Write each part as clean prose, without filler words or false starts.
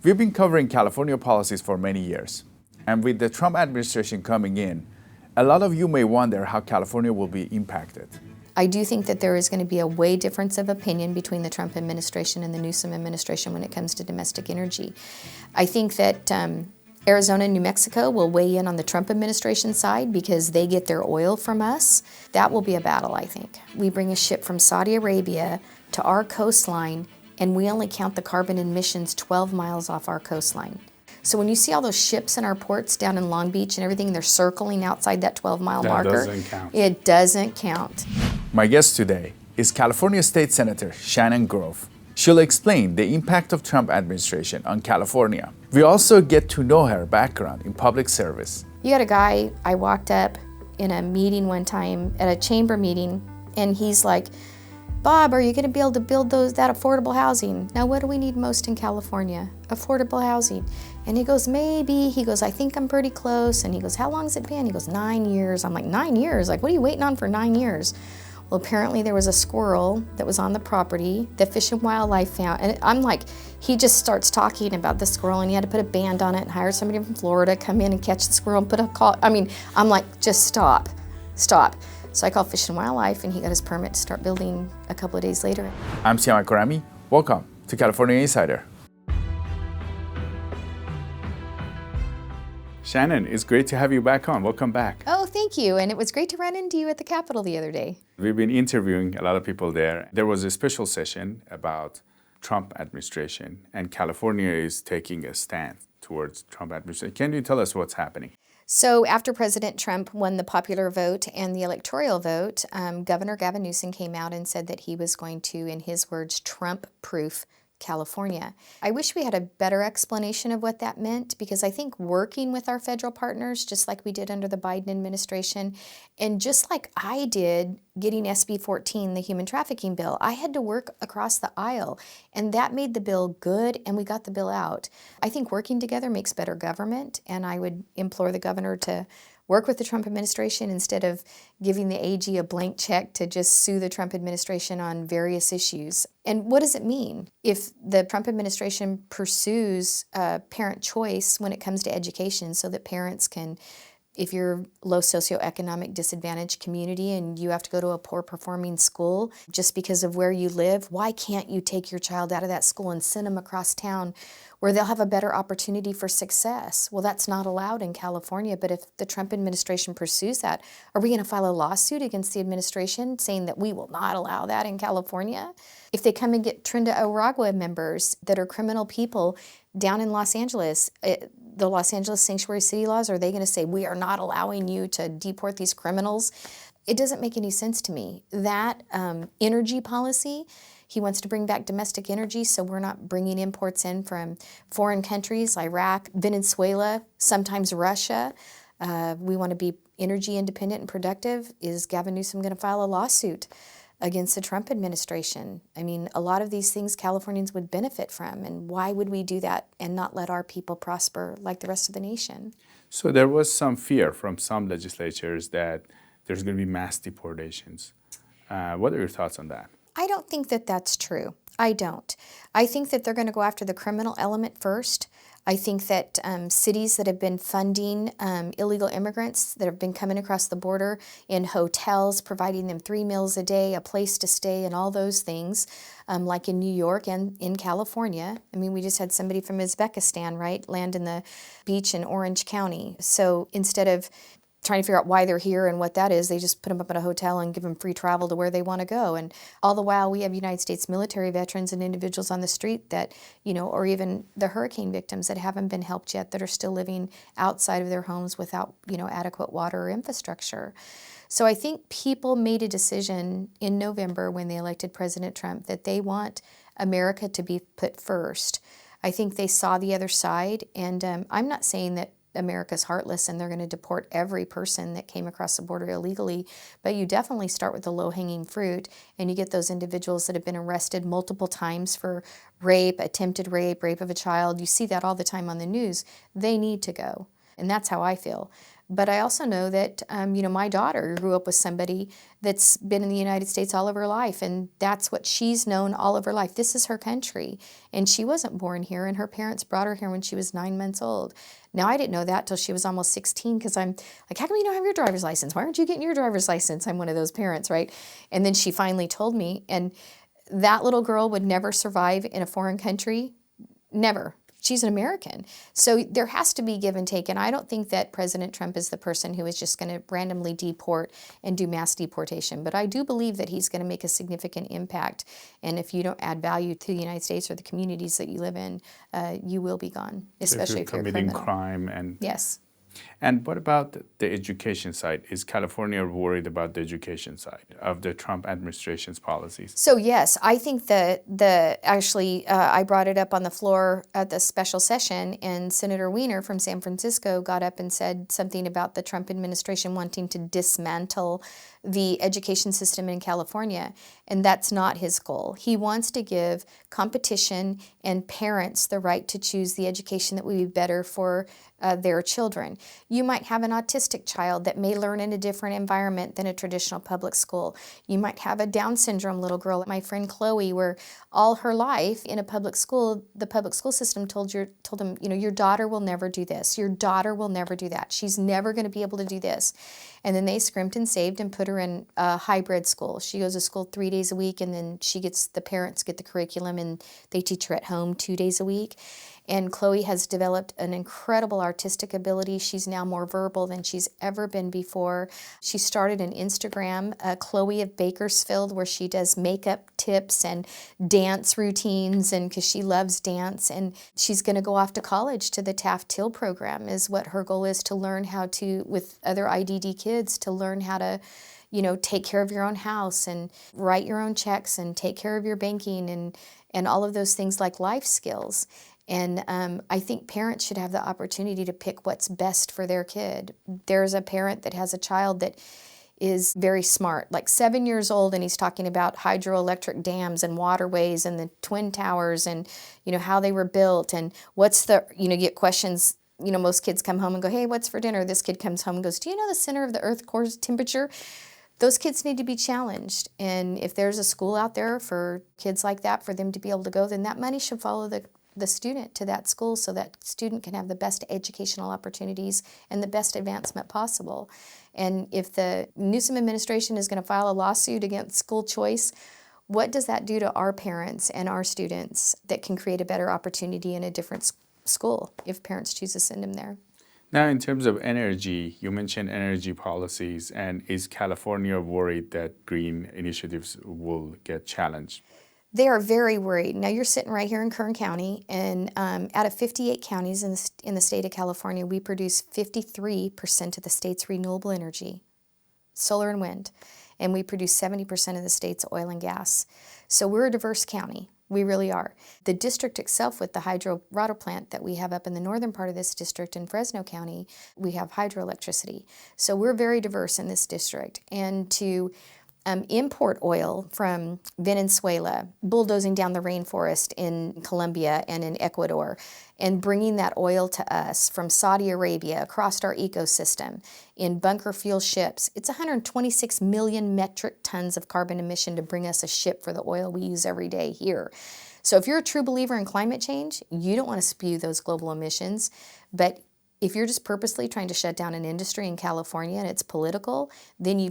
We've been covering California policies for many years. And with the Trump administration coming in, a lot of you may wonder how California will be impacted. I do think that there is going to be a way difference of opinion between the Trump administration and the Newsom administration when it comes to domestic energy. I think that Arizona and New Mexico will weigh in on the Trump administration side because they get their oil from us. That will be a battle, I think. We bring a ship from Saudi Arabia to our coastline, and we only count the carbon emissions 12 miles off our coastline. So when you see all those ships in our ports down in Long Beach and everything, they're circling outside that 12-mile marker. Doesn't count. It doesn't count. My guest today is California State Senator Shannon Grove. She'll explain the impact of Trump administration on California. We also get to know her background in public service. You had a guy, I walked up in a meeting one time, at a chamber meeting, and he's like, Bob, are you going to be able to build that affordable housing? Now, what do we need most in California? Affordable housing. And he goes, maybe. He goes, I think I'm pretty close. And he goes, how long has it been? He goes, 9 years. I'm like, 9 years? Like, what are you waiting on for 9 years? Well, apparently there was a squirrel that was on the property that Fish and Wildlife found. And I'm like, he just starts talking about the squirrel, and he had to put a band on it and hire somebody from Florida to come in and catch the squirrel and put a call. I mean, I'm like, just stop. So I called Fish and Wildlife, and he got his permit to start building a couple of days later. I'm Siyamak. Welcome to California Insider. Shannon, it's great to have you back on. Welcome back. Oh, thank you. And it was great to run into you at the Capitol the other day. We've been interviewing a lot of people there. There was a special session about Trump administration, and California is taking a stand towards Trump administration. Can you tell us what's happening? So after President Trump won the popular vote and the electoral vote, Governor Gavin Newsom came out and said that he was going to, in his words, Trump-proof California. I wish we had a better explanation of what that meant, because I think working with our federal partners, just like we did under the Biden administration, and just like I did getting SB 14, the human trafficking bill, I had to work across the aisle, and that made the bill good, and we got the bill out. I think working together makes better government, and I would implore the governor to work with the Trump administration instead of giving the AG a blank check to just sue the Trump administration on various issues. And what does it mean if the Trump administration pursues parent choice when it comes to education, so that parents can, if you're low socioeconomic disadvantaged community and you have to go to a poor performing school just because of where you live, why can't you take your child out of that school and send them across town where they'll have a better opportunity for success? Well, that's not allowed in California, but if the Trump administration pursues that, are we going to file a lawsuit against the administration saying that we will not allow that in California? If they come and get Trinidad Aragua members that are criminal people down in Los Angeles, the Los Angeles sanctuary city laws, are they going to say, we are not allowing you to deport these criminals? It doesn't make any sense to me. That energy policy, he wants to bring back domestic energy, so we're not bringing imports in from foreign countries, Iraq, Venezuela, sometimes Russia. We want to be energy independent and productive. Is Gavin Newsom going to file a lawsuit against the Trump administration? I mean, a lot of these things Californians would benefit from, and why would we do that and not let our people prosper like the rest of the nation? So there was some fear from some legislatures that there's going to be mass deportations. What are your thoughts on that? I don't think that that's true. I don't. I think that they're going to go after the criminal element first. I think that cities that have been funding illegal immigrants that have been coming across the border in hotels, providing them 3 meals a day, a place to stay, and all those things, like in New York and in California. I mean, we just had somebody from Uzbekistan, right, land in the beach in Orange County. So instead of trying to figure out why they're here and what that is, they just put them up in a hotel and give them free travel to where they want to go. And all the while, we have United States military veterans and individuals on the street that, or even the hurricane victims that haven't been helped yet, that are still living outside of their homes without, adequate water or infrastructure. So I think people made a decision in November when they elected President Trump that they want America to be put first. I think they saw the other side, and I'm not saying that America's heartless and they're going to deport every person that came across the border illegally, but you definitely start with the low-hanging fruit, and you get those individuals that have been arrested multiple times for rape, attempted rape, rape of a child. You see that all the time on the news. They need to go, and that's how I feel. But I also know that, my daughter grew up with somebody that's been in the United States all of her life, and that's what she's known all of her life. This is her country, and she wasn't born here, and her parents brought her here when she was 9 months old. Now, I didn't know that till she was almost 16, because I'm like, how come you don't have your driver's license? Why aren't you getting your driver's license? I'm one of those parents, right? And then she finally told me, and that little girl would never survive in a foreign country. Never. She's an American. So there has to be give and take. And I don't think that President Trump is the person who is just going to randomly deport and do mass deportation. But I do believe that he's going to make a significant impact. And if you don't add value to the United States or the communities that you live in, you will be gone, especially if you're committing criminal. crime. And Yes. And what about the education side? Is California worried about the education side of the Trump administration's policies? So yes, I think that I brought it up on the floor at the special session, and Senator Weiner from San Francisco got up and said something about the Trump administration wanting to dismantle the education system in California, and that's not his goal. He wants to give competition and parents the right to choose the education that would be better for their children. You might have an autistic child that may learn in a different environment than a traditional public school. You might have a Down syndrome little girl, my friend Chloe, where all her life in a public school, the public school system told them, your daughter will never do this. Your daughter will never do that. She's never going to be able to do this. And then they scrimped and saved and put her in a hybrid school. She goes to school 3 days a week, and then the parents get the curriculum, and they teach her at home 2 days a week. And Chloe has developed an incredible artistic ability. She's now more verbal than she's ever been before. She started an Instagram, Chloe of Bakersfield, where she does makeup tips and dance routines, and because she loves dance. And she's going to go off to college to the Taft-Till program is what her goal is, to learn how to, with other IDD kids, to learn how to take care of your own house and write your own checks and take care of your banking and all of those things like life skills. And I think parents should have the opportunity to pick what's best for their kid. There's a parent that has a child that is very smart, like 7 years old, and he's talking about hydroelectric dams and waterways and the Twin Towers and, how they were built and what's you get questions. Most kids come home and go, hey, what's for dinner? This kid comes home and goes, do you know the center of the Earth core temperature? Those kids need to be challenged. And if there's a school out there for kids like that, for them to be able to go, then that money should follow the student to that school so that student can have the best educational opportunities and the best advancement possible. And if the Newsom administration is going to file a lawsuit against school choice, what does that do to our parents and our students that can create a better opportunity in a different school if parents choose to send them there? Now, in terms of energy, you mentioned energy policies, and is California worried that green initiatives will get challenged? They are very worried. Now, you're sitting right here in Kern County, and out of 58 counties in the state of California, we produce 53% of the state's renewable energy, solar and wind, and we produce 70% of the state's oil and gas. So we're a diverse county. We really are. The district itself, with the hydro plant that we have up in the northern part of this district in Fresno County, we have hydroelectricity. So we're very diverse in this district. And to import oil from Venezuela, bulldozing down the rainforest in Colombia and in Ecuador, and bringing that oil to us from Saudi Arabia across our ecosystem in bunker fuel ships. It's 126 million metric tons of carbon emission to bring us a ship for the oil we use every day here. So if you're a true believer in climate change, you don't want to spew those global emissions. But if you're just purposely trying to shut down an industry in California and it's political, then you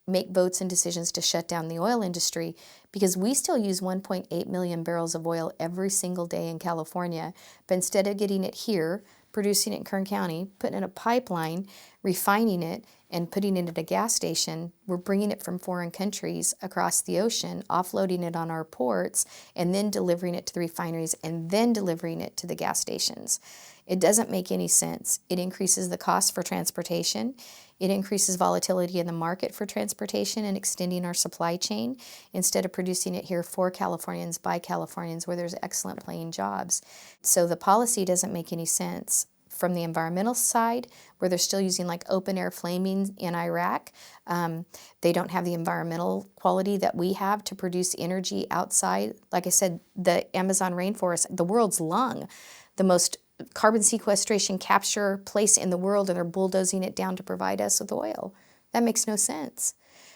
make votes and decisions to shut down the oil industry, because we still use 1.8 million barrels of oil every single day in California. But instead of getting it here, producing it in Kern County, putting it in a pipeline, refining it, and putting it at a gas station, we're bringing it from foreign countries across the ocean, offloading it on our ports, and then delivering it to the refineries, and then delivering it to the gas stations. It doesn't make any sense. It increases the cost for transportation. It increases volatility in the market for transportation and extending our supply chain instead of producing it here for Californians by Californians where there's excellent paying jobs. So the policy doesn't make any sense. From the environmental side, where they're still using like open air flaming in Iraq, they don't have the environmental quality that we have to produce energy outside. Like I said, the Amazon rainforest, the world's lung, the most carbon sequestration capture place in the world, and they're bulldozing it down to provide us with oil. That makes no sense.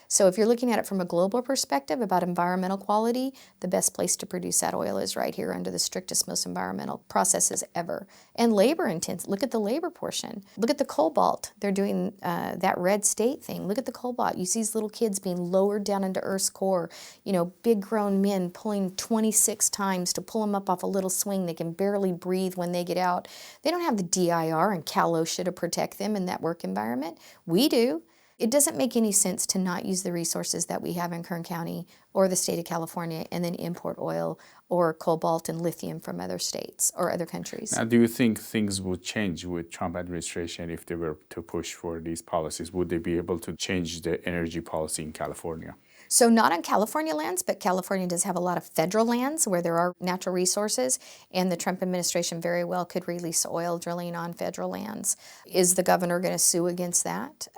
So if you're looking at it from a global perspective about environmental quality, the best place to produce that oil is right here under the strictest, most environmental processes ever. And labor intense. Look at the labor portion. Look at the cobalt. They're doing that red state thing. Look at the cobalt. You see these little kids being lowered down into Earth's core. You know, big grown men pulling 26 times to pull them up off a little swing. They can barely breathe when they get out. They don't have the DIR and Cal OSHA to protect them in that work environment. We do. It doesn't make any sense to not use the resources that we have in Kern County or the state of California and then import oil or cobalt and lithium from other states or other countries. Now, do you think things would change with Trump administration if they were to push for these policies? Would they be able to change the energy policy in California? So not on California lands, but California does have a lot of federal lands where there are natural resources, and the Trump administration very well could release oil drilling on federal lands. Is the governor going to sue against that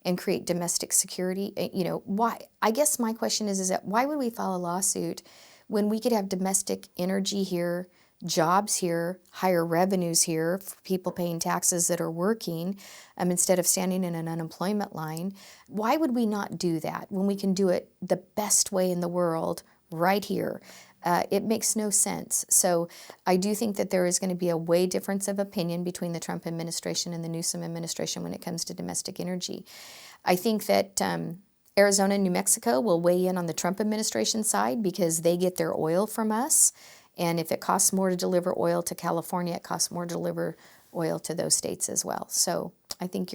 and create domestic security? You know, why? I guess my question is that why would we file a lawsuit when we could have domestic energy here, jobs here, higher revenues here for people paying taxes that are working instead of standing in an unemployment line? Why would we not do that when we can do it the best way in the world right here? It makes no sense. So I do think that there is going to be a way difference of opinion between the Trump administration and the Newsom administration when it comes to domestic energy. I think that Arizona and New Mexico will weigh in on the Trump administration side because they get their oil from us. And if it costs more to deliver oil to California, it costs more to deliver oil to those states as well. So I think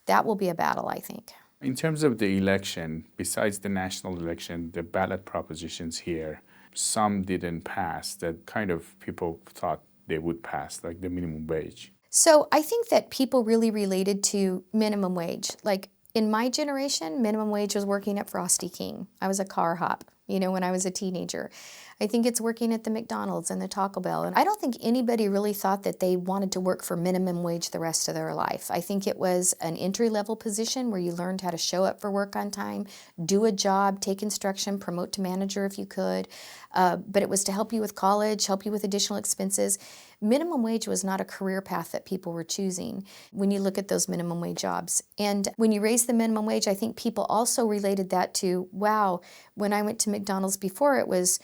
that will be a battle, I think. In terms of the election, besides the national election, the ballot propositions here, some didn't pass that kind of people thought they would pass, like the minimum wage. So I think that people really related to minimum wage. Like in my generation, minimum wage was working at Frosty King. I was a car hop, when I was a teenager. I think it's working at the McDonald's and the Taco Bell. And I don't think anybody really thought that they wanted to work for minimum wage the rest of their life. I think it was an entry-level position where you learned how to show up for work on time, do a job, take instruction, promote to manager if you could. But it was to help you with college, help you with additional expenses. Minimum wage was not a career path that people were choosing when you look at those minimum wage jobs. And when you raise the minimum wage, I think people also related that to, wow, when I went to McDonald's before, it was,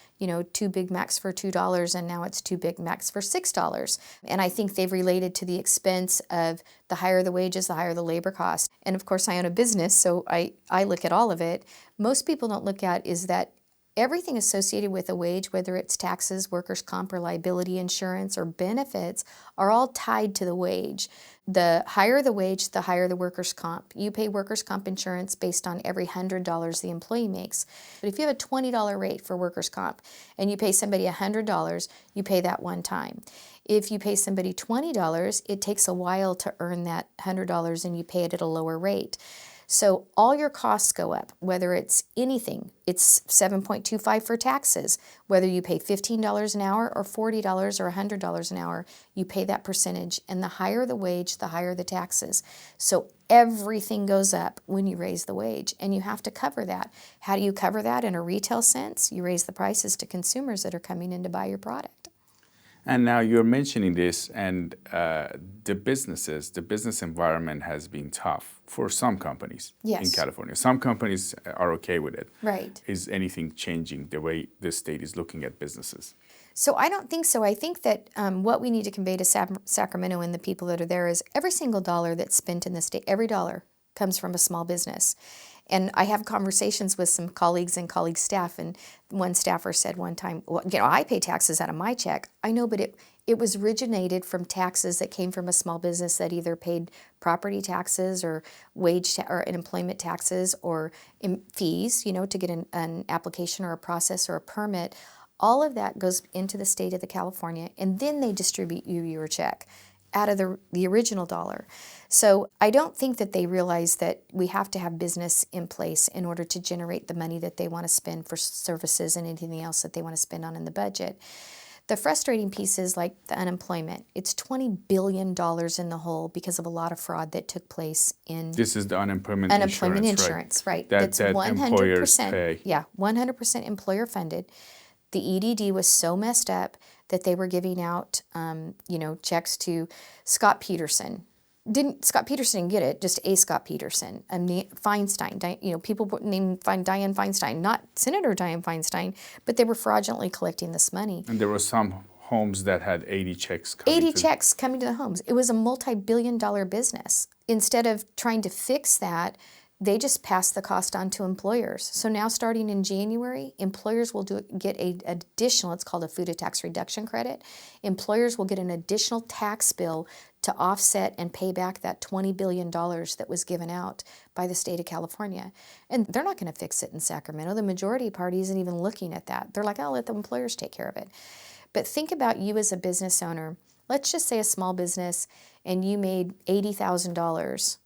2 Big Macs for $2, and now it's 2 Big Macs for $6. And I think they've related to the expense of the higher the wages, the higher the labor cost. And of course, I own a business, so I look at all of it. Most people don't look at is that everything associated with a wage, whether it's taxes, workers' comp, or liability insurance, or benefits, are all tied to the wage. The higher the wage, the higher the workers' comp. You pay workers' comp insurance based on every $100 the employee makes. But if you have a $20 rate for workers' comp and you pay somebody $100, you pay that one time. If you pay somebody $20, it takes a while to earn that $100 and you pay it at a lower rate. So all your costs go up, whether it's anything. It's 7.25 for taxes. Whether you pay $15 an hour or $40 or $100 an hour, you pay that percentage. And the higher the wage, the higher the taxes. So everything goes up when you raise the wage, and you have to cover that. How do you cover that in a retail sense? You raise the prices to consumers that are coming in to buy your product. And now you're mentioning this, and the business environment has been tough for some companies in California. Some companies are okay with it. Right. Is anything changing the way the state is looking at businesses? So I don't think so. I think that what we need to convey to Sacramento and the people that are there is every single dollar that's spent in the state, every dollar comes from a small business. And I have conversations with some colleagues and colleague staff, and one staffer said one time, well, I pay taxes out of my check. I know, but it was originated from taxes that came from a small business that either paid property taxes or wage or employment taxes or fees, to get an application or a process or a permit. All of that goes into the state of the California, and then they distribute you your check out of the original dollar. So I don't think that they realize that we have to have business in place in order to generate the money that they want to spend for services and anything else that they want to spend on in the budget. The frustrating piece is like the unemployment. It's $20 billion in the hole because of a lot of fraud that took place in... This is the unemployment insurance, right? That's 100%, employers pay. Yeah, 100% employer funded. The EDD was so messed up that they were giving out, checks to Scott Peterson. Scott Peterson didn't get it, just a Scott Peterson, Feinstein, people named Dianne Feinstein, not Senator Dianne Feinstein, but they were fraudulently collecting this money. And there were some homes that had 80 checks coming 80 checks coming to the homes. It was a multi-billion-dollar business. Instead of trying to fix that, they just passed the cost on to employers. So now starting in January, employers will get an additional, it's called a food tax reduction credit. Employers will get an additional tax bill to offset and pay back that $20 billion that was given out by the state of California. And they're not going to fix it in Sacramento. The majority party isn't even looking at that. They're like, I'll let the employers take care of it. But think about you as a business owner. Let's just say a small business and you made $80,000.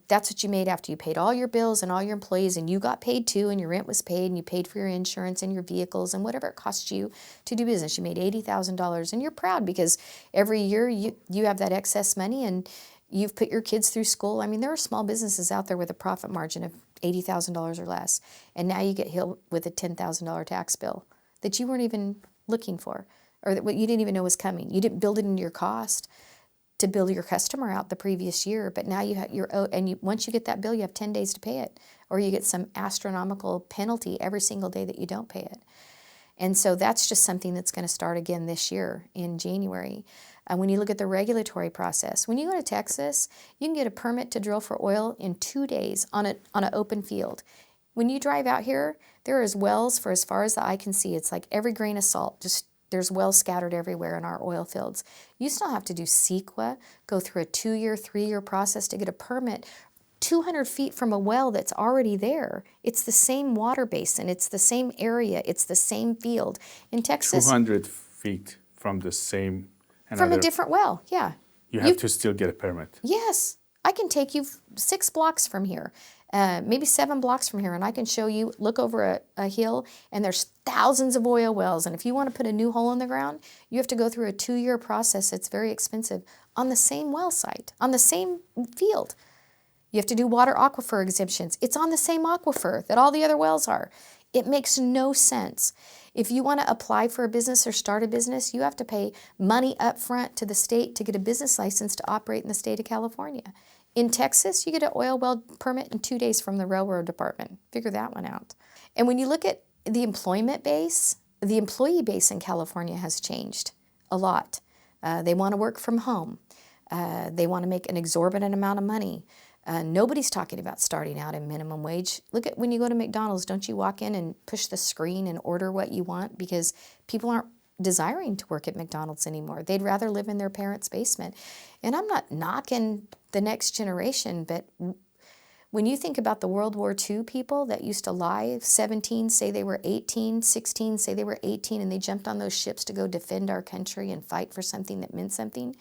That's what you made after you paid all your bills and all your employees, and you got paid too, and your rent was paid, and you paid for your insurance and your vehicles and whatever it cost you to do business. You made $80,000, and you're proud because every year you have that excess money and you've put your kids through school. I mean, there are small businesses out there with a profit margin of $80,000 or less, and now you get hit with a $10,000 tax bill that you weren't even looking for, or that you didn't even know was coming. You didn't build it into your cost to bill your customer out the previous year, but now once you get that bill, you have 10 days to pay it, or you get some astronomical penalty every single day that you don't pay it. And so that's just something that's going to start again this year in January. When you look at the regulatory process, when you go to Texas, you can get a permit to drill for oil in 2 days on an open field. When you drive out here, there is wells for as far as the eye can see. It's like every grain of salt, there's wells scattered everywhere in our oil fields. You still have to do CEQA, go through a 2-year, 3-year process to get a permit 200 feet from a well that's already there. It's the same water basin. It's the same area. It's the same field. In Texas... 200 feet from the same... From a different well, yeah. You have to still get a permit. Yes. I can take you 6 blocks from here. Maybe 7 blocks from here, and I can show you, look over a hill, and there's thousands of oil wells. And if you want to put a new hole in the ground, you have to go through a 2-year process. It's very expensive on the same well site, on the same field. You have to do water aquifer exemptions. It's on the same aquifer that all the other wells are. It makes no sense. If you want to apply for a business or start a business, you have to pay money up front to the state to get a business license to operate in the state of California. In Texas, you get an oil well permit in 2 days from the railroad department. Figure that one out. And when you look at the employment base, the employee base in California has changed a lot. They want to work from home. They want to make an exorbitant amount of money. Nobody's talking about starting out in minimum wage. Look at when you go to McDonald's, don't you walk in and push the screen and order what you want because people aren't desiring to work at McDonald's anymore. They'd rather live in their parents' basement. And I'm not knocking the next generation, but when you think about the World War II people that used to lie, 17 say they were 18, 16 say they were 18, and they jumped on those ships to go defend our country and fight for something that meant something.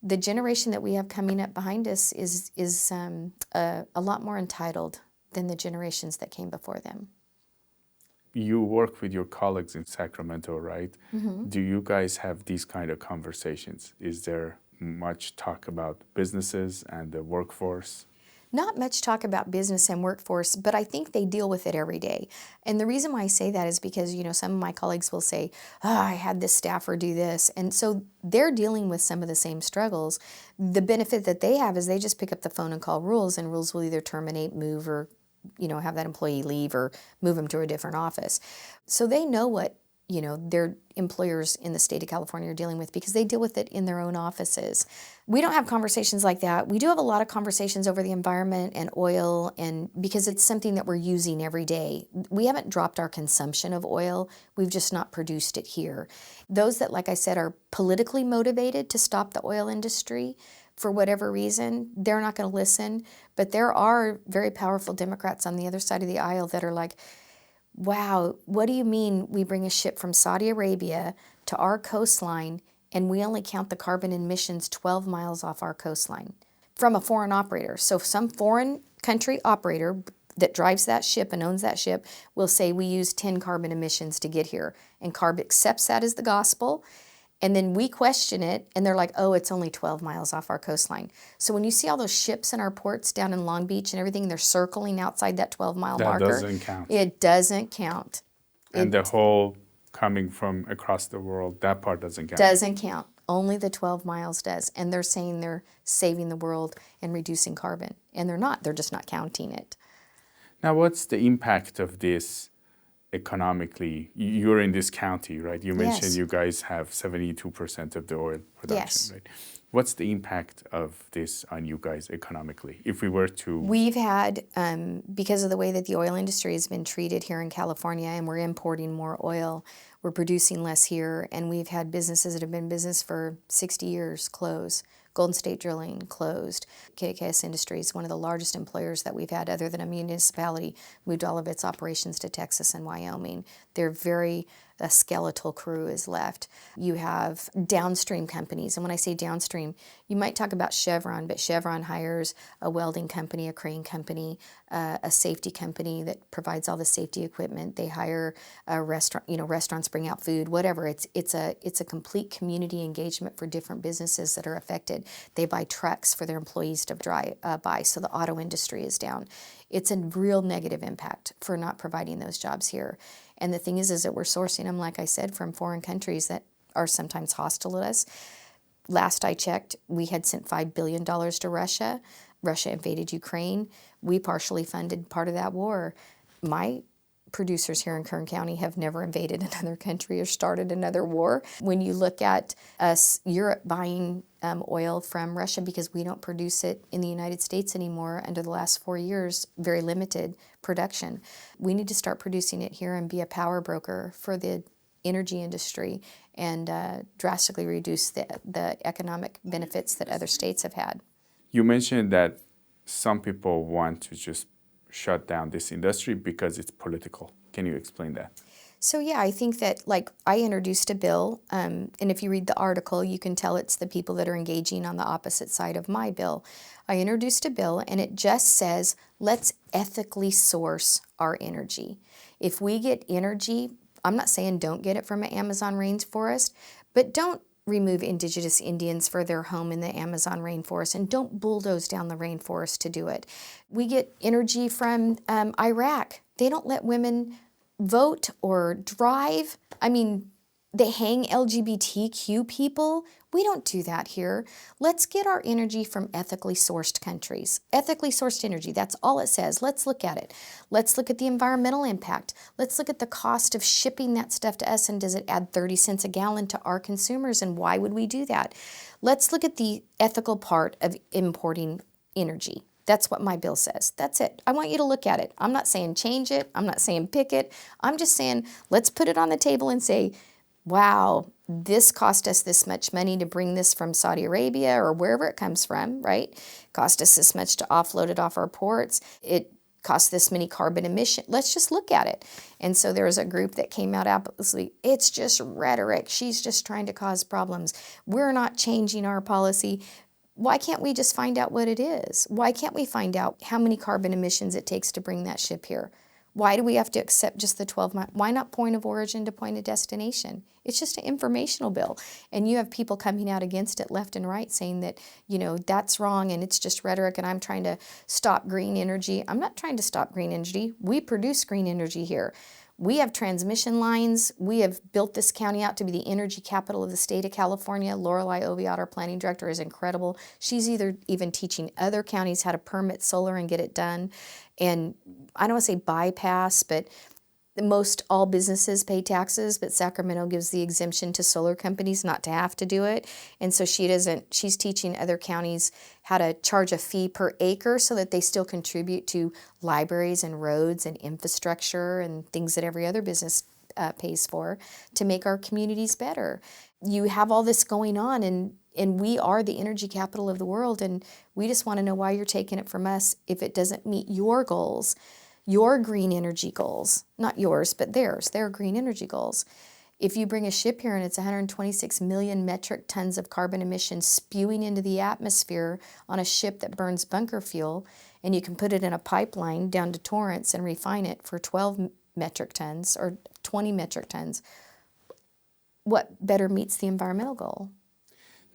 The generation that we have coming up behind us is a lot more entitled than the generations that came before them. You work with your colleagues in Sacramento, right? Mm-hmm. Do you guys have these kind of conversations? Is there much talk about businesses and the workforce? Not much talk about business and workforce, but I think they deal with it every day. And the reason why I say that is because, some of my colleagues will say, I had this staffer do this. And so they're dealing with some of the same struggles. The benefit that they have is they just pick up the phone and call rules, and rules will either terminate, move, or have that employee leave or move them to a different office. So they know what, their employers in the state of California are dealing with because they deal with it in their own offices. We don't have conversations like that. We do have a lot of conversations over the environment and oil, and because it's something that we're using every day. We haven't dropped our consumption of oil. We've just not produced it here. Those that, like I said, are politically motivated to stop the oil industry, for whatever reason, they're not going to listen. But there are very powerful Democrats on the other side of the aisle that are like, wow, what do you mean we bring a ship from Saudi Arabia to our coastline and we only count the carbon emissions 12 miles off our coastline from a foreign operator? So some foreign country operator that drives that ship and owns that ship will say we use 10 carbon emissions to get here. And CARB accepts that as the gospel. And then we question it, and they're like, oh, it's only 12 miles off our coastline. So when you see all those ships in our ports down in Long Beach and everything, they're circling outside that 12-mile marker. That doesn't count. It doesn't count. And the whole coming from across the world, that part doesn't count. Doesn't count. Only the 12 miles does. And they're saying they're saving the world and reducing carbon. And they're not. They're just not counting it. Now, what's the impact of this economically? You're in this county, right? You mentioned Yes. you guys have 72% of the oil production, Yes. right? What's the impact of this on you guys economically? If we were to... We've had, because of the way that the oil industry has been treated here in California, and we're importing more oil, we're producing less here, and we've had businesses that have been in business for 60 years close. Golden State Drilling closed. KKS Industries, one of the largest employers that we've had other than a municipality, moved all of its operations to Texas and Wyoming. A skeletal crew is left. You have downstream companies, and when I say downstream, you might talk about Chevron, but Chevron hires a welding company, a crane company, a safety company that provides all the safety equipment. They hire a restaurant, restaurants bring out food, whatever. It's a complete community engagement for different businesses that are affected. They buy trucks for their employees to buy, so the auto industry is down. It's a real negative impact for not providing those jobs here. And the thing is that we're sourcing them, like I said, from foreign countries that are sometimes hostile to us. Last I checked, we had sent $5 billion to Russia. Russia invaded Ukraine. We partially funded part of that war. My producers here in Kern County have never invaded another country or started another war. When you look at us, Europe buying oil from Russia because we don't produce it in the United States anymore under the last 4 years, very limited production. We need to start producing it here and be a power broker for the energy industry and drastically reduce the economic benefits that other states have had. You mentioned that some people want to just shut down this industry because it's political. Can you explain that? So yeah, I think that I introduced a bill, and if you read the article, you can tell it's the people that are engaging on the opposite side of my bill. I introduced a bill, and it just says, let's ethically source our energy. If we get energy, I'm not saying don't get it from an Amazon rainforest, but don't remove indigenous Indians for their home in the Amazon rainforest, and don't bulldoze down the rainforest to do it. We get energy from Iraq. They don't let women vote or drive. I mean, they hang LGBTQ people. We don't do that here. Let's get our energy from ethically sourced countries. Ethically sourced energy, that's all it says. Let's look at it. Let's look at the environmental impact. Let's look at the cost of shipping that stuff to us, and does it add 30 cents a gallon to our consumers, and why would we do that? Let's look at the ethical part of importing energy. That's what my bill says. That's it. I want you to look at it. I'm not saying change it. I'm not saying pick it. I'm just saying let's put it on the table and say, wow, this cost us this much money to bring this from Saudi Arabia or wherever it comes from, right? Cost us this much to offload it off our ports. It cost this many carbon emissions. Let's just look at it. And so there was a group that came out obviously, it's just rhetoric. She's just trying to cause problems. We're not changing our policy. Why can't we just find out what it is? Why can't we find out how many carbon emissions it takes to bring that ship here? Why do we have to accept just the 12 months? Why not point of origin to point of destination? It's just an informational bill. And you have people coming out against it left and right saying that, that's wrong and it's just rhetoric and I'm trying to stop green energy. I'm not trying to stop green energy. We produce green energy here. We have transmission lines. We have built this county out to be the energy capital of the state of California. Lorelei Oviatt, our planning director, is incredible. She's even teaching other counties how to permit solar and get it done. And I don't want to say bypass, but most all businesses pay taxes, but Sacramento gives the exemption to solar companies not to have to do it. And so she's teaching other counties how to charge a fee per acre so that they still contribute to libraries and roads and infrastructure and things that every other business pays for to make our communities better. You have all this going on, and we are the energy capital of the world, and we just want to know why you're taking it from us if it doesn't meet your goals. Your green energy goals, not yours, but theirs, their green energy goals. If you bring a ship here and it's 126 million metric tons of carbon emissions spewing into the atmosphere on a ship that burns bunker fuel, and you can put it in a pipeline down to Torrance and refine it for 12 metric tons or 20 metric tons, what better meets the environmental goal?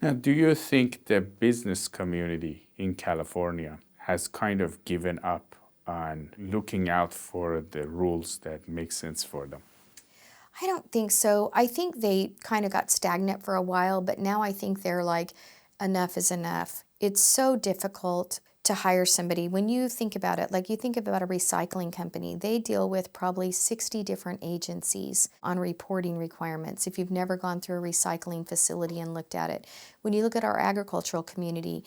Now, do you think the business community in California has kind of given up on looking out for the rules that make sense for them? I don't think so. I think they kind of got stagnant for a while, but now I think they're like, enough is enough. It's so difficult to hire somebody. When you think about it, like you think about a recycling company, they deal with probably 60 different agencies on reporting requirements if you've never gone through a recycling facility and looked at it. When you look at our agricultural community,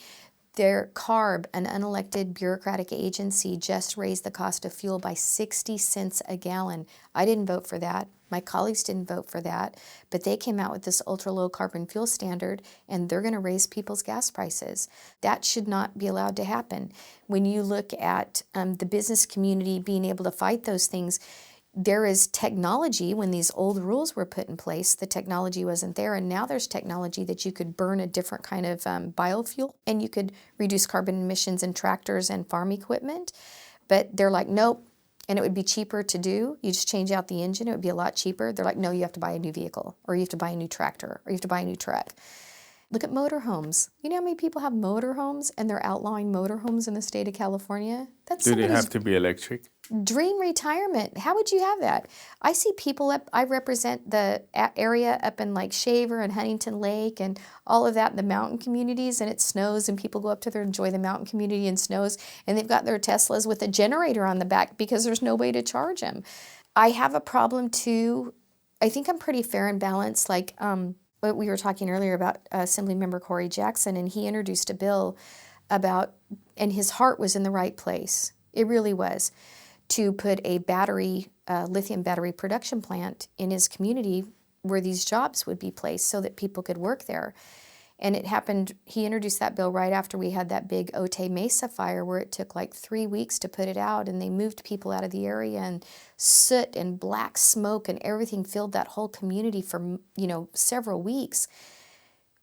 their CARB, an unelected bureaucratic agency, just raised the cost of fuel by 60 cents a gallon. I didn't vote for that. My colleagues didn't vote for that. But they came out with this ultra-low carbon fuel standard, and they're going to raise people's gas prices. That should not be allowed to happen. When you look at the business community being able to fight those things, there is technology. When these old rules were put in place, the technology wasn't there, and now there's technology that you could burn a different kind of biofuel, and you could reduce carbon emissions in tractors and farm equipment. But they're like, nope, and it would be cheaper to do. You just change out the engine, it would be a lot cheaper. They're like, no, you have to buy a new vehicle, or you have to buy a new tractor, or you have to buy a new truck. Look at motorhomes. You know how many people have motorhomes, and they're outlawing motorhomes in the state of California? That's Do they have to be electric? dream retirement. How would you have that? I see people up, I represent the area up in like Shaver and Huntington Lake and all of that in the mountain communities, and it snows and people go up to there and enjoy the mountain community and snows, and they've got their Teslas with a generator on the back because there's no way to charge them. I have a problem too. I think I'm pretty fair and balanced. Like what we were talking earlier about Assemblymember Corey Jackson, and he introduced a bill about, and his heart was in the right place. It really was, to put a battery, lithium battery production plant in his community where these jobs would be placed so that people could work there. And it happened, he introduced that bill right after we had that big Otay Mesa fire where it took like 3 weeks to put it out, and they moved people out of the area, and soot and black smoke and everything filled that whole community for, several weeks.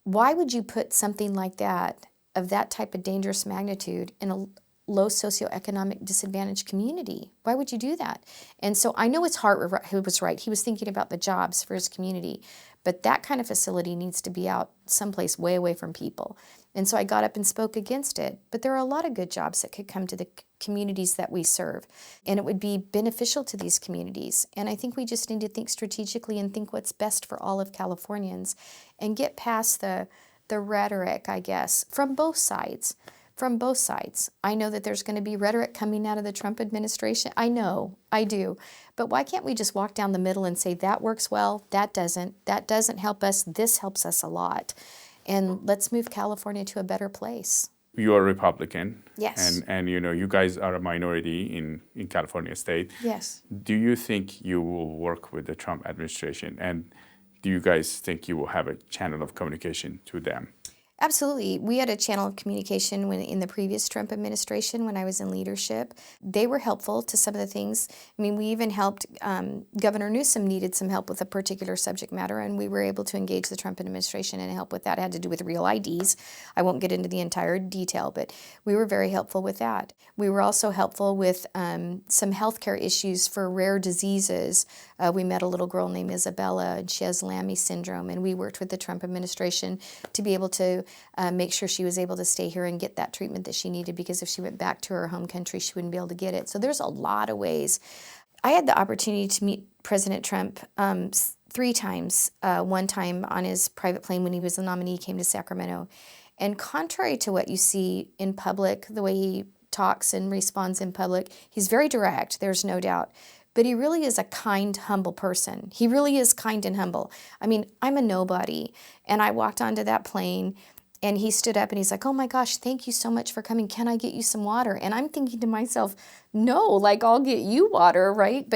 Why would you put something like that, of that type of dangerous magnitude, in a low socioeconomic disadvantaged community? Why would you do that? And so I know his heart was right. He was thinking about the jobs for his community, but that kind of facility needs to be out someplace way away from people. And so I got up and spoke against it. But there are a lot of good jobs that could come to the communities that we serve, and it would be beneficial to these communities. And I think we just need to think strategically and think what's best for all of Californians and get past the rhetoric, I guess, from both sides. From both sides. I know that there's going to be rhetoric coming out of the Trump administration. I know, I do. But why can't we just walk down the middle and say, that works well, that doesn't help us, this helps us a lot. And let's move California to a better place. You are Republican. Yes. And you guys are a minority in California state. Yes. Do you think you will work with the Trump administration? And do you guys think you will have a channel of communication to them? Absolutely. We had a channel of communication in the previous Trump administration when I was in leadership. They were helpful to some of the things. I mean, we even helped, Governor Newsom needed some help with a particular subject matter, and we were able to engage the Trump administration and help with that. It had to do with real IDs. I won't get into the entire detail, but we were very helpful with that. We were also helpful with some healthcare issues for rare diseases. We met a little girl named Isabella, and she has Lamy syndrome, and we worked with the Trump administration to be able to make sure she was able to stay here and get that treatment that she needed, because if she went back to her home country, she wouldn't be able to get it. So there's a lot of ways. I had the opportunity to meet President Trump 3 times. One time on his private plane when he was the nominee, came to Sacramento. And contrary to what you see in public, the way he talks and responds in public, he's very direct, there's no doubt. But he really is a kind, humble person. He really is kind and humble. I mean, I'm a nobody, and I walked onto that plane, and he stood up and he's like, oh my gosh, thank you so much for coming. Can I get you some water? And I'm thinking to myself, no, like I'll get you water, right?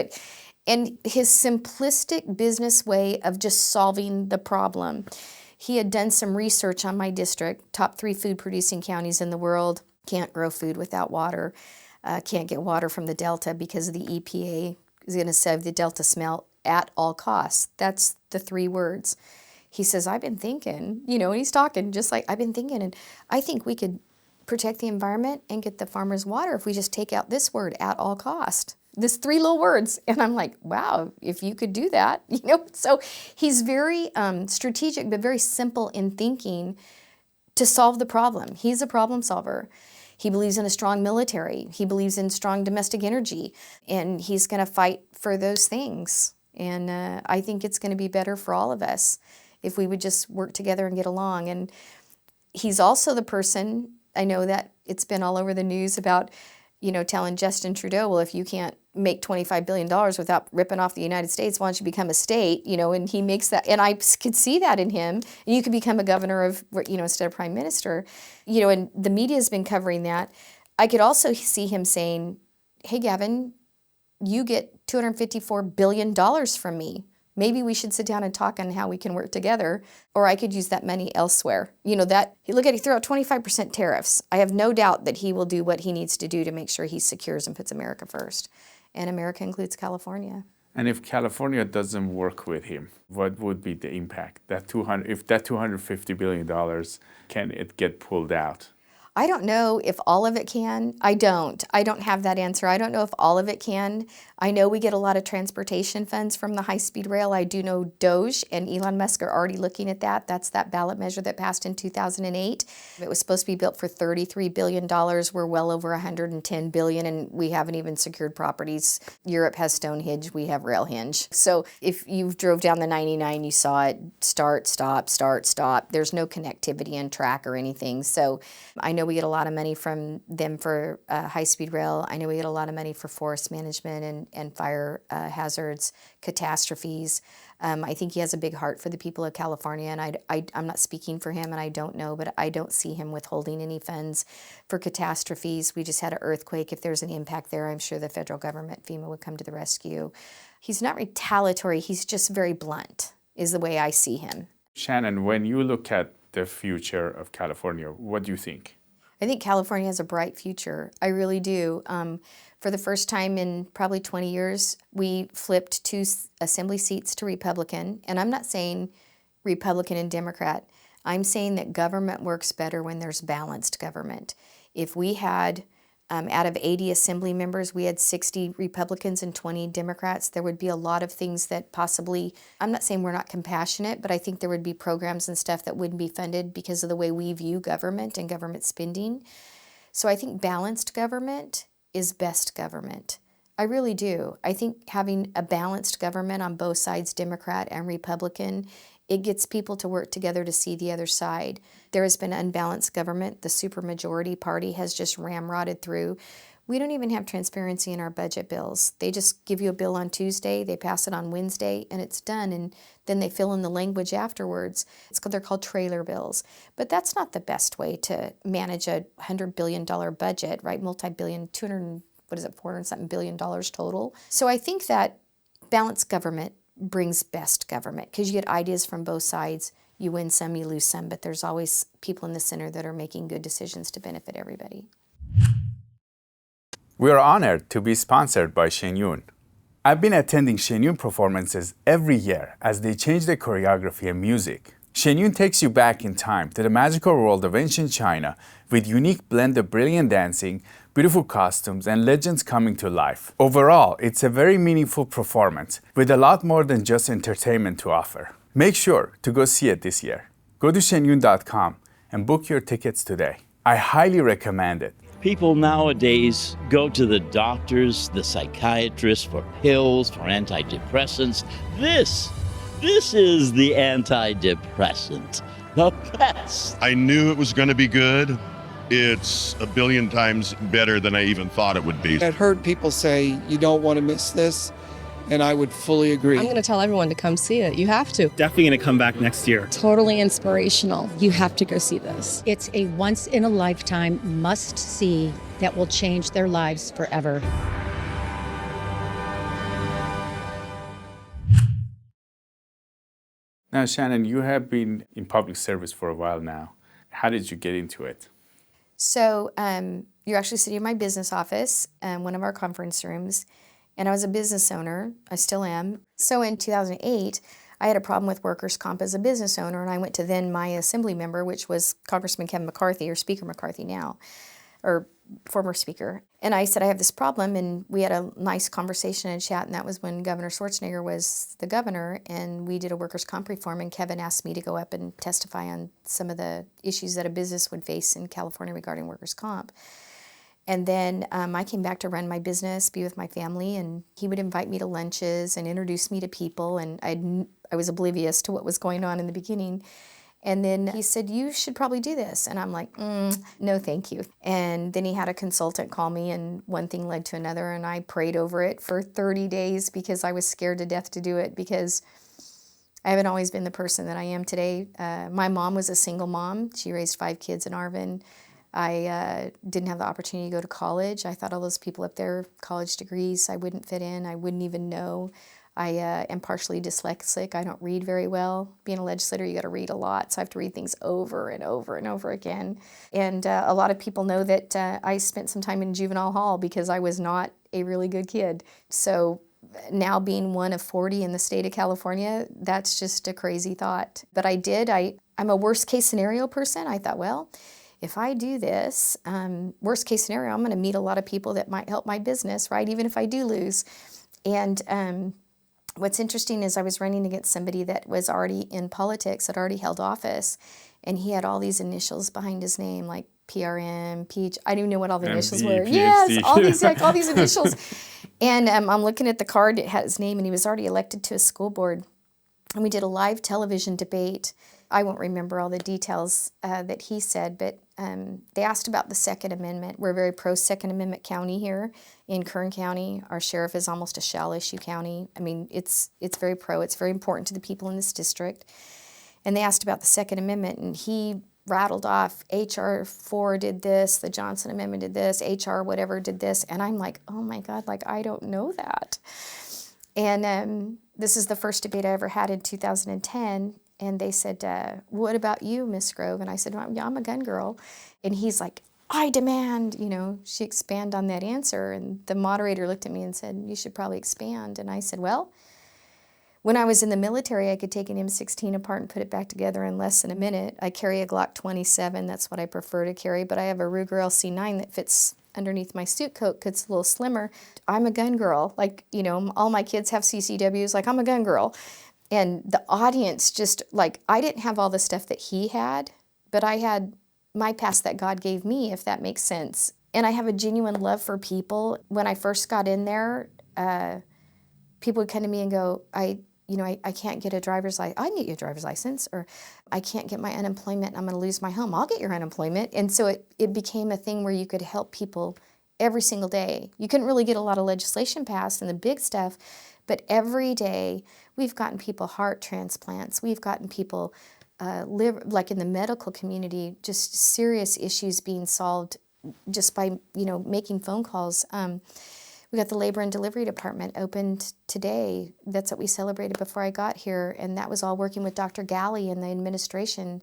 And his simplistic business way of just solving the problem. He had done some research on my district, top 3 food producing counties in the world, can't grow food without water, can't get water from the Delta because the EPA is going to save the Delta smelt at all costs. That's the 3 words. He says, I've been thinking, and he's talking just like, I've been thinking, and I think we could protect the environment and get the farmers water if we just take out this word, at all cost. This 3 little words. And I'm like, wow, if you could do that, So he's very strategic, but very simple in thinking to solve the problem. He's a problem solver. He believes in a strong military. He believes in strong domestic energy. And he's going to fight for those things. And I think it's going to be better for all of us if we would just work together and get along. And he's also the person, I know that it's been all over the news about, telling Justin Trudeau, well, if you can't make $25 billion without ripping off the United States, why don't you become a state? And he makes that, and I could see that in him. And you could become a governor of, instead of prime minister, and the media has been covering that. I could also see him saying, hey, Gavin, you get $254 billion from me. Maybe we should sit down and talk on how we can work together, or I could use that money elsewhere. Look at, he threw out 25% tariffs. I have no doubt that he will do what he needs to do to make sure he secures and puts America first. And America includes California. And if California doesn't work with him, what would be the impact? If that $250 billion, can it get pulled out? I don't know if all of it can. I don't have that answer. I don't know if all of it can. I know we get a lot of transportation funds from the high-speed rail. I do know DOGE and Elon Musk are already looking at that. That's that ballot measure that passed in 2008. It was supposed to be built for $33 billion. We're well over $110 billion, and we haven't even secured properties. Europe has Stonehenge. We have Railhenge. So if you drove down the 99, you saw it start, stop, start, stop. There's no connectivity and track or anything. So I know we get a lot of money from them for high-speed rail. I know we get a lot of money for forest management and fire hazards, catastrophes. I think he has a big heart for the people of California, and I'm not speaking for him, and I don't know, but I don't see him withholding any funds for catastrophes. We just had an earthquake. If there's an impact there, I'm sure the federal government, FEMA, would come to the rescue. He's not retaliatory. He's just very blunt, is the way I see him. Shannon, when you look at the future of California, what do you think? I think California has a bright future. I really do. For the first time in probably 20 years, we flipped 2 assembly seats to Republican. And I'm not saying Republican and Democrat. I'm saying that government works better when there's balanced government. If we had, out of 80 assembly members, we had 60 Republicans and 20 Democrats, there would be a lot of things that possibly, I'm not saying we're not compassionate, but I think there would be programs and stuff that wouldn't be funded because of the way we view government and government spending. So I think balanced government is best government. I really do. I think having a balanced government on both sides, Democrat and Republican, it gets people to work together to see the other side. There has been unbalanced government. The supermajority party has just ramrodded through. We don't even have transparency in our budget bills. They just give you a bill on Tuesday, they pass it on Wednesday, and it's done, and then they fill in the language afterwards. They're called trailer bills. But that's not the best way to manage a $100 billion budget, right? Multi-billion, $400-something billion total. So I think that balanced government brings best government because you get ideas from both sides. You win some, you lose some, but there's always people in the center that are making good decisions to benefit everybody. We are honored to be sponsored by Shenyun. I've been attending Shenyun performances every year as they change the choreography and music. Shenyun takes you back in time to the magical world of ancient China with unique blend of brilliant dancing, beautiful costumes, and legends coming to life. Overall, it's a very meaningful performance with a lot more than just entertainment to offer. Make sure to go see it this year. Go to shenyun.com and book your tickets today. I highly recommend it. People nowadays go to the doctors, the psychiatrists for pills, for antidepressants. This is the antidepressant, the best. I knew it was going to be good. It's a billion times better than I even thought it would be. I'd heard people say, you don't want to miss this, and I would fully agree. I'm going to tell everyone to come see it. You have to. Definitely going to come back next year. Totally inspirational. You have to go see this. It's a once-in-a-lifetime must-see that will change their lives forever. Now, Shannon, you have been in public service for a while now. How did you get into it? So you're actually sitting in my business office, one of our conference rooms, and I was a business owner. I still am. So in 2008, I had a problem with workers' comp as a business owner, and I went to then my assembly member, which was Congressman Kevin McCarthy, or Speaker McCarthy now, or former speaker. And I said, I have this problem, and we had a nice conversation and chat, and that was when Governor Schwarzenegger was the governor, and we did a workers' comp reform, and Kevin asked me to go up and testify on some of the issues that a business would face in California regarding workers' comp. And then I came back to run my business, be with my family, and he would invite me to lunches and introduce me to people, and I was oblivious to what was going on in the beginning. And then he said, you should probably do this. And I'm like, no, thank you. And then he had a consultant call me, and one thing led to another, and I prayed over it for 30 days because I was scared to death to do it, because I haven't always been the person that I am today. My mom was a single mom. She raised 5 kids in Arvin. I didn't have the opportunity to go to college. I thought all those people up there, college degrees, I wouldn't fit in. I wouldn't even know. I am partially dyslexic. I don't read very well. Being a legislator, you got to read a lot, so I have to read things over and over and over again. And a lot of people know that I spent some time in juvenile hall because I was not a really good kid. So now being one of 40 in the state of California, that's just a crazy thought. But I did. I'm a worst case scenario person. I thought, well, if I do this, worst case scenario, I'm going to meet a lot of people that might help my business, right? Even if I do lose. And what's interesting is I was running against somebody that was already in politics, that already held office, and he had all these initials behind his name, like PRM, PH. I didn't even know what all the initials MD, were. PhD. Yes, all these initials. And I'm looking at the card, it had his name, and he was already elected to a school board. And we did a live television debate. I won't remember all the details that he said, but they asked about the Second Amendment. We're a very pro-Second Amendment county here in Kern County. Our sheriff is almost a shall-issue county. I mean, it's very pro. It's very important to the people in this district. And they asked about the Second Amendment, and he rattled off, H.R. 4 did this, the Johnson Amendment did this, H.R. whatever did this. And I'm like, oh my God, like I don't know that. And this is the first debate I ever had in 2010. And they said, what about you, Miss Grove? And I said, well, yeah, I'm a gun girl. And he's like, I demand, she expand on that answer. And the moderator looked at me and said, you should probably expand. And I said, well, when I was in the military, I could take an M16 apart and put it back together in less than a minute. I carry a Glock 27. That's what I prefer to carry. But I have a Ruger LC9 that fits underneath my suit coat because it's a little slimmer. I'm a gun girl. Like, all my kids have CCWs. Like, I'm a gun girl. And the audience just, like, I didn't have all the stuff that he had, but I had my past that God gave me, if that makes sense. And I have a genuine love for people. When I first got in there, people would come to me and go, I can't get a driver's license. I can get you a driver's license. Or I can't get my unemployment. I'm going to lose my home. I'll get your unemployment. And so it became a thing where you could help people every single day. You couldn't really get a lot of legislation passed and the big stuff, but every day we've gotten people heart transplants. We've gotten people like in the medical community, just serious issues being solved just by, making phone calls. We got the Labor and Delivery Department opened today. That's what we celebrated before I got here, and that was all working with Dr. Galley and the administration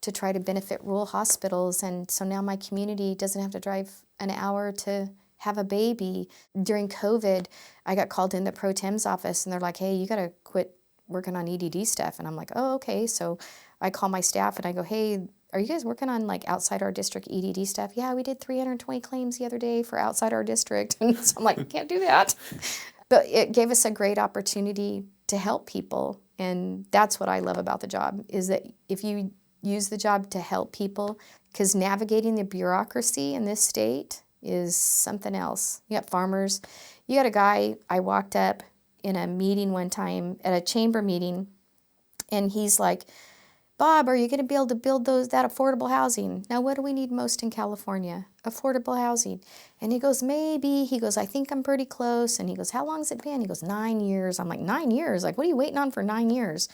to try to benefit rural hospitals. And so now my community doesn't have to drive an hour to have a baby. During COVID, I got called in the Pro Tem's office, and they're like, hey, you got to quit working on EDD stuff. And I'm like, oh, okay. So I call my staff, and I go, hey, are you guys working on like outside our district EDD stuff? Yeah, we did 320 claims the other day for outside our district. And so I'm like, I can't do that. But it gave us a great opportunity to help people. And that's what I love about the job, is that if you use the job to help people, because navigating the bureaucracy in this state is something else. You got farmers. You got a guy, I walked up in a meeting one time, at a chamber meeting, and he's like, Bob, are you going to be able to build that affordable housing? Now, what do we need most in California? Affordable housing. And he goes, maybe. He goes, I think I'm pretty close. And he goes, how long has it been? He goes, 9 years. I'm like, 9 years? Like, what are you waiting on for 9 years?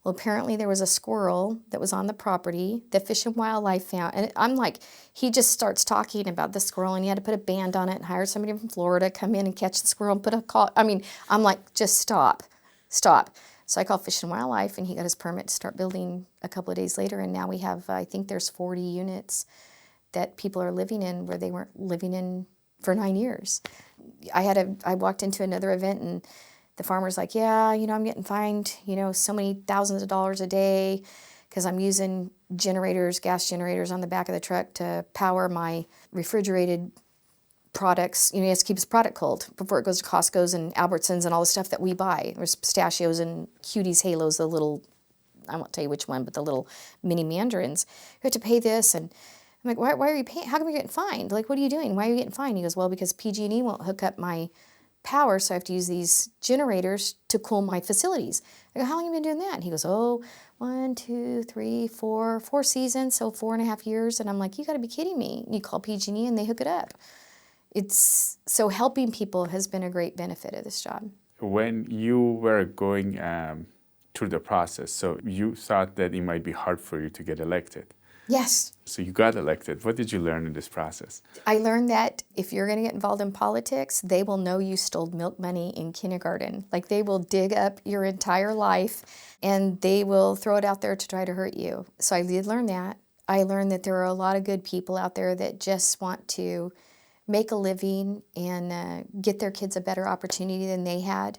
Well, apparently there was a squirrel that was on the property that Fish and Wildlife found. And I'm like, he just starts talking about the squirrel, and he had to put a band on it and hire somebody from Florida to come in and catch the squirrel and put a call. I mean, I'm like, just stop. So I called Fish and Wildlife, and he got his permit to start building a couple of days later. And now we have, I think there's 40 units that people are living in where they weren't living in for 9 years. I walked into another event, and the farmer's like, yeah, I'm getting fined, so many thousands of dollars a day because I'm using gas generators on the back of the truck to power my refrigerated products. He has to keep his product cold before it goes to Costco's and Albertsons and all the stuff that we buy. There's pistachios and Cuties Halos, the little, I won't tell you which one, but the little mini mandarins. You have to pay this, and I'm I'm like, why are you paying? How come you're getting fined? Like, what are you doing? Why are you getting fined? He goes, well, because PG&E won't hook up my power, so I have to use these generators to cool my facilities. I go, how long have you been doing that? And he goes, oh, 1, 2, 3, 4 seasons, so 4.5 years. And I'm like, you got to be kidding me. You call PG&E and they hook it up. It's so helping people has been a great benefit of this job. When you were going through the process, so you thought that it might be hard for you to get elected. Yes. So you got elected. What did you learn in this process? I learned that if you're going to get involved in politics, they will know you stole milk money in kindergarten. Like, they will dig up your entire life and they will throw it out there to try to hurt you. So I did learn that. I learned that there are a lot of good people out there that just want to make a living and get their kids a better opportunity than they had.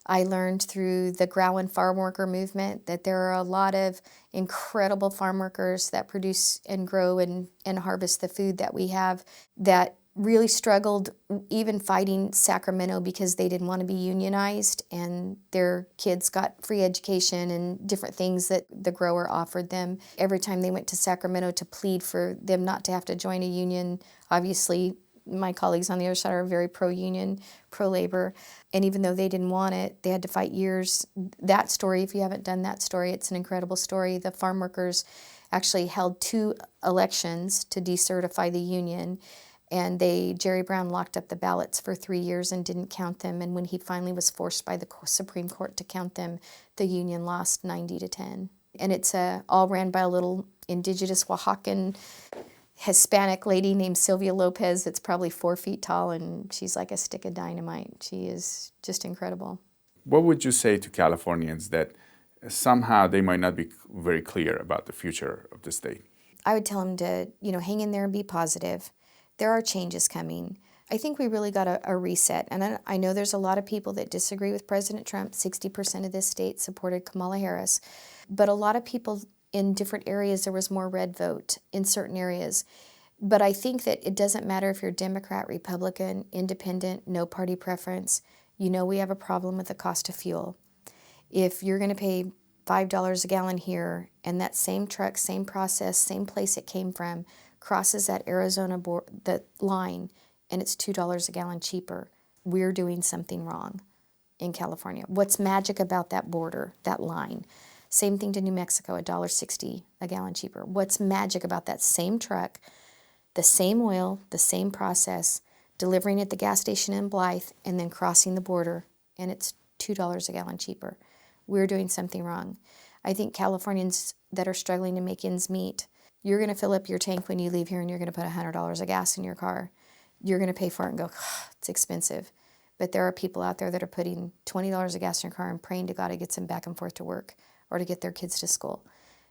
I learned through the Growan farm worker movement that there are a lot of incredible farm workers that produce and grow and harvest the food that we have that really struggled even fighting Sacramento because they didn't want to be unionized, and their kids got free education and different things that the grower offered them. Every time they went to Sacramento to plead for them not to have to join a union, obviously my colleagues on the other side are very pro-union, pro-labor, and even though they didn't want it, they had to fight years. That story, if you haven't done that story, it's an incredible story. The farm workers actually held 2 elections to decertify the union, and Jerry Brown locked up the ballots for 3 years and didn't count them, and when he finally was forced by the Supreme Court to count them, the union lost 90-10. And it's all ran by a little indigenous Oaxacan Hispanic lady named Sylvia Lopez that's probably 4 feet tall, and she's like a stick of dynamite. She is just incredible. What would you say to Californians that somehow they might not be very clear about the future of the state? I would tell them to, hang in there and be positive. There are changes coming. I think we really got a reset, and I know there's a lot of people that disagree with President Trump. 60% of this state supported Kamala Harris, but a lot of people in different areas, there was more red vote in certain areas. But I think that it doesn't matter if you're Democrat, Republican, independent, no party preference. We have a problem with the cost of fuel. If you're going to pay $5 a gallon here, and that same truck, same process, same place it came from, crosses that Arizona the line, and it's $2 a gallon cheaper, we're doing something wrong in California. What's magic about that border, that line? Same thing to New Mexico, $1.60 a gallon cheaper. What's magic about that same truck, the same oil, the same process, delivering at the gas station in Blythe, and then crossing the border, and it's $2 a gallon cheaper? We're doing something wrong. I think Californians that are struggling to make ends meet, you're going to fill up your tank when you leave here, and you're going to put $100 of gas in your car. You're going to pay for it and go, it's expensive. But there are people out there that are putting $20 of gas in your car and praying to God it gets them back and forth to work, or to get their kids to school,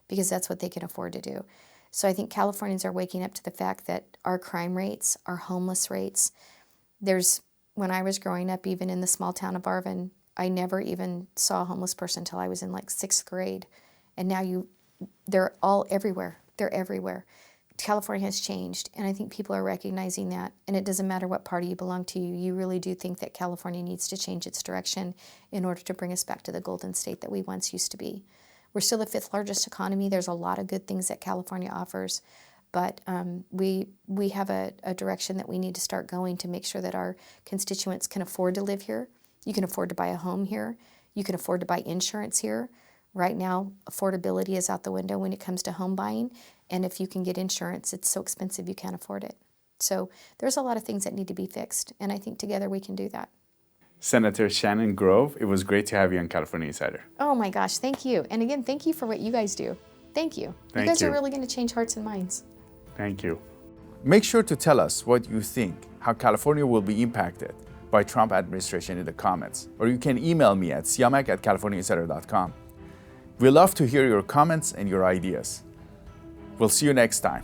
because that's what they can afford to do. So I think Californians are waking up to the fact that our crime rates, our homeless rates, when I was growing up, even in the small town of Arvin, I never even saw a homeless person until I was in like 6th grade. And now they're all everywhere. They're everywhere. California has changed, and I think people are recognizing that. And it doesn't matter what party you belong to, you really do think that California needs to change its direction in order to bring us back to the golden state that we once used to be. We're still the 5th largest economy. There's a lot of good things that California offers, but we have a direction that we need to start going to make sure that our constituents can afford to live here. You can afford to buy a home here. You can afford to buy insurance here. Right now, affordability is out the window when it comes to home buying, and if you can get insurance, it's so expensive you can't afford it. So there's a lot of things that need to be fixed, and I think together we can do that. Senator Shannon Grove, it was great to have you on California Insider. Oh my gosh, thank you. And again, thank you for what you guys do. Thank you. You guys are really going to change hearts and minds. Thank you. Make sure to tell us what you think, how California will be impacted by Trump administration in the comments, or you can email me at siyamak@californiainsider.com. We love to hear your comments and your ideas. We'll see you next time.